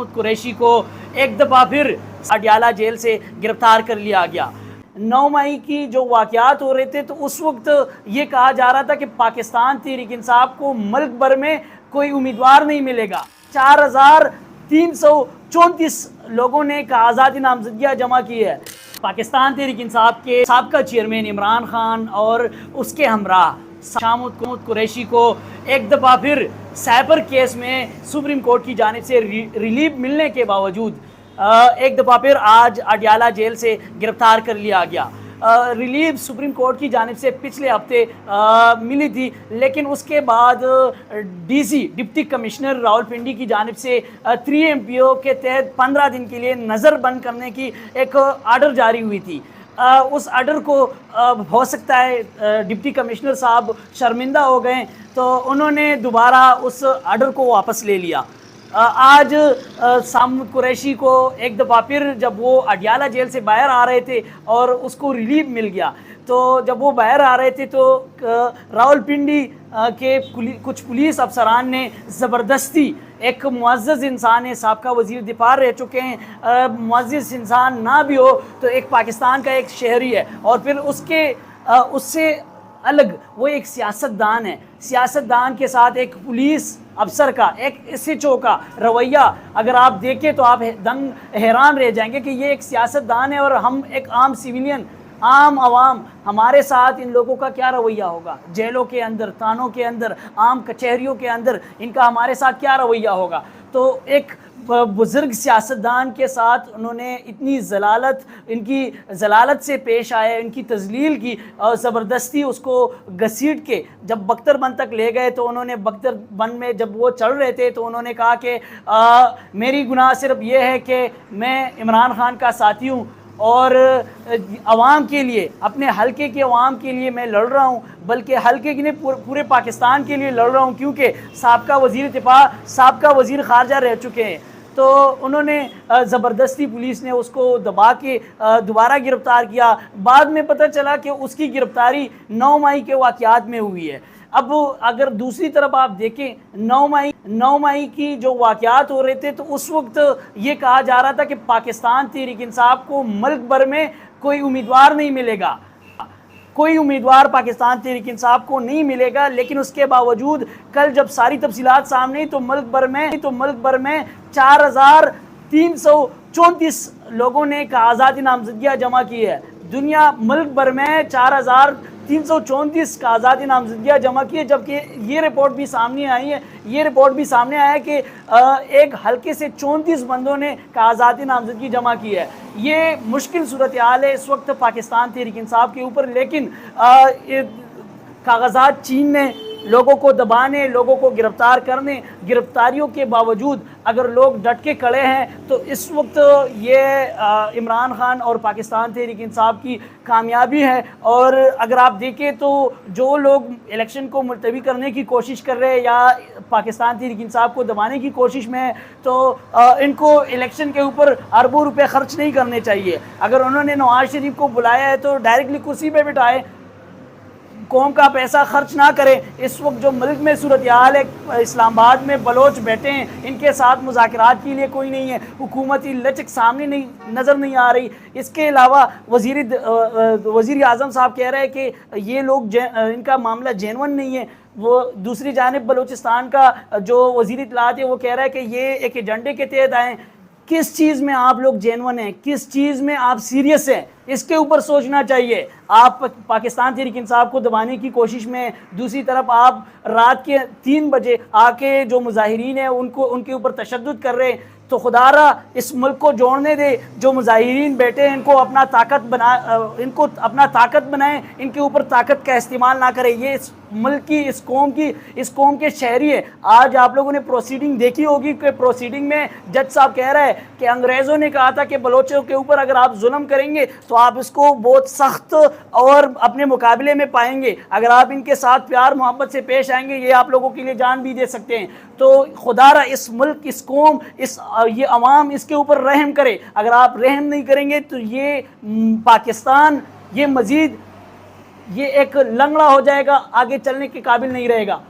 शामुद कुरैशी को एक दफ़ा फिर अडियाला जेल से गिरफ्तार कर लिया गया। 9 मई की जो वाक़यात हो रहे थे तो उस वक्त ये कहा जा रहा था कि पाकिस्तान तहरीक इंसाफ को मुल्क भर में कोई उम्मीदवार नहीं मिलेगा। 4334 लोगों ने आज़ादी नामजदगियाँ जमा की है। पाकिस्तान तहरीक इंसाफ के साबका चेयरमैन इमरान खान और उसके हमराह शामुद कुरैशी को एक दफ़ा फिर साइबर केस में सुप्रीम कोर्ट की जानिब से रिलीफ मिलने के बावजूद एक दफ़ा फिर आज अडियाला जेल से गिरफ्तार कर लिया गया। रिलीफ सुप्रीम कोर्ट की जानिब से पिछले हफ्ते मिली थी, लेकिन उसके बाद डीसी डिप्टी कमिश्नर रावलपिंडी की जानिब से 3 MPO के तहत 15 दिन के लिए नज़र बंद करने की एक आर्डर जारी हुई थी। उस आर्डर को हो सकता है डिप्टी कमिश्नर साहब शर्मिंदा हो गए तो उन्होंने दोबारा उस आर्डर को वापस ले लिया। आज शामुद कुरैशी को एक दफ़ा फिर जब वो अडियाला जेल से बाहर आ रहे थे और उसको रिलीफ मिल गया, तो जब वो बाहर आ रहे थे तो रावलपिंडी के कुछ पुलिस अफसरान ने ज़बरदस्ती एक मुअज़्ज़ज़ इंसान है, साबका वज़ीर दिफा रह चुके हैं, मुअज़्ज़ज़ इंसान ना भी हो तो एक पाकिस्तान का एक शहरी है और फिर उससे अलग वो एक सियासतदान है। सियासतदान के साथ एक पुलिस अफसर का, एक SHO का रवैया अगर आप देखें तो आप दंग हैरान रह जाएंगे कि ये एक सियासतदान है और हम एक आम सिविलियन, आम आवाम, हमारे साथ इन लोगों का क्या रवैया होगा। जेलों के अंदर, थानों के अंदर, आम कचहरियों के अंदर इनका हमारे साथ क्या रवैया होगा। तो एक बुज़ुर्ग सियासतदान के साथ उन्होंने इतनी इनकी ज़लालत से पेश आए, इनकी तज़लील की और ज़बरदस्ती उसको घसीट के जब बख्तरबंद तक ले गए तो उन्होंने बख्तरबंद में जब वो चढ़ रहे थे तो उन्होंने कहा कि मेरी गुनाह सिर्फ ये है कि मैं इमरान खान का साथी हूँ और अवाम के लिए, अपने हलके के अवाम के लिए मैं लड़ रहा हूँ, बल्कि हलके की नहीं पूरे पाकिस्तान के लिए लड़ रहा हूँ, क्योंकि साबका वज़ीर दिफा, साबका वज़ीर ख़ारजा रह चुके हैं। तो उन्होंने ज़बरदस्ती पुलिस ने उसको दबा के दोबारा गिरफ़्तार किया। बाद में पता चला कि उसकी गिरफ़्तारी 9 मई के वाक़यात में हुई है। अब अगर दूसरी तरफ आप देखें 9 मई की जो वाक़यात हो रहे थे तो उस वक्त ये कहा जा रहा था कि पाकिस्तान तहरीक इंसाफ को मुल्क भर में कोई उम्मीदवार नहीं मिलेगा, कोई उम्मीदवार पाकिस्तान तहरीक इंसाफ को नहीं मिलेगा। लेकिन उसके बावजूद कल जब सारी तफसीलात सामने आई तो मुल्क भर में 4334 लोगों ने आज़ादी नामजदगियाँ जमा की है। दुनिया मुल्क भर में 4334 का आज़ादी नामजदगियाँ जमा की है, जबकि ये रिपोर्ट भी सामने आई है, कि एक हल्के से 34 बंदों ने आज़ादी नामजदगी जमा की है। ये मुश्किल सूरत हाल है इस वक्त पाकिस्तान तहरीक इंसाफ के ऊपर, लेकिन कागजात छीनने, लोगों को दबाने, लोगों को गिरफ्तार करने, गिरफ्तारियों के बावजूद अगर लोग डट के खड़े हैं तो इस वक्त ये इमरान खान और पाकिस्तान तहरीक इंसाफ की कामयाबी है। और अगर आप देखें तो जो लोग इलेक्शन को मुलतवी करने की कोशिश कर रहे हैं या पाकिस्तान तहरीक इंसाफ को दबाने की कोशिश में है तो इनको इलेक्शन के ऊपर अरबों रुपए खर्च नहीं करने चाहिए। अगर उन्होंने नवाज शरीफ को बुलाया है तो डायरेक्टली कुर्सी पे बिठाए, कौम का पैसा खर्च ना करें। इस वक्त जो मुल्क में सूरत हाल है, इस्लामाबाद में बलोच बैठे हैं, इनके साथ मुज़ाकरात के लिए कोई नहीं है, हुकूमती लचक सामने नज़र नहीं आ रही। इसके अलावा वज़ीर आज़म साहब कह रहे हैं कि ये लोग इनका मामला जेन्युइन नहीं है। वो दूसरी जानिब बलूचिस्तान का जो वज़ीर इत्तलात है वो कह रहा है कि ये एक एजेंडे के तहत आए। किस चीज़ में आप लोग जेन्युइन हैं, किस चीज़ में आप सीरियस हैं, इसके ऊपर सोचना चाहिए। आप पाकिस्तान तहरीक इंसाफ को दबाने की कोशिश में, दूसरी तरफ आप रात के 3 बजे आके जो मुजाहिरीन हैं उनके ऊपर तशद्दुद कर रहे हैं। तो खुदारा इस मुल्क को जोड़ने दे, जो मुजाहिरीन बैठे हैं इनको अपना ताकत बनाएं, इनके ऊपर ताकत का इस्तेमाल ना करें। ये इस मुल्क की, इस कौम के शहरी है। आज आप लोगों ने प्रोसीडिंग देखी होगी कि प्रोसीडिंग में जज साहब कह रहे हैं कि अंग्रेज़ों ने कहा था कि बलोचों के ऊपर अगर आप जुल्म करेंगे तो आप इसको बहुत सख्त और अपने मुकाबले में पाएंगे, अगर आप इनके साथ प्यार मोहब्बत से पेश आएंगे ये आप लोगों के लिए जान भी दे सकते हैं। तो खुदारा इस मुल्क, इस कौम, ये अवाम इसके ऊपर रहम करे। अगर आप रहम नहीं करेंगे तो ये पाकिस्तान ये मज़ीद ये एक लंगड़ा हो जाएगा, आगे चलने के काबिल नहीं रहेगा।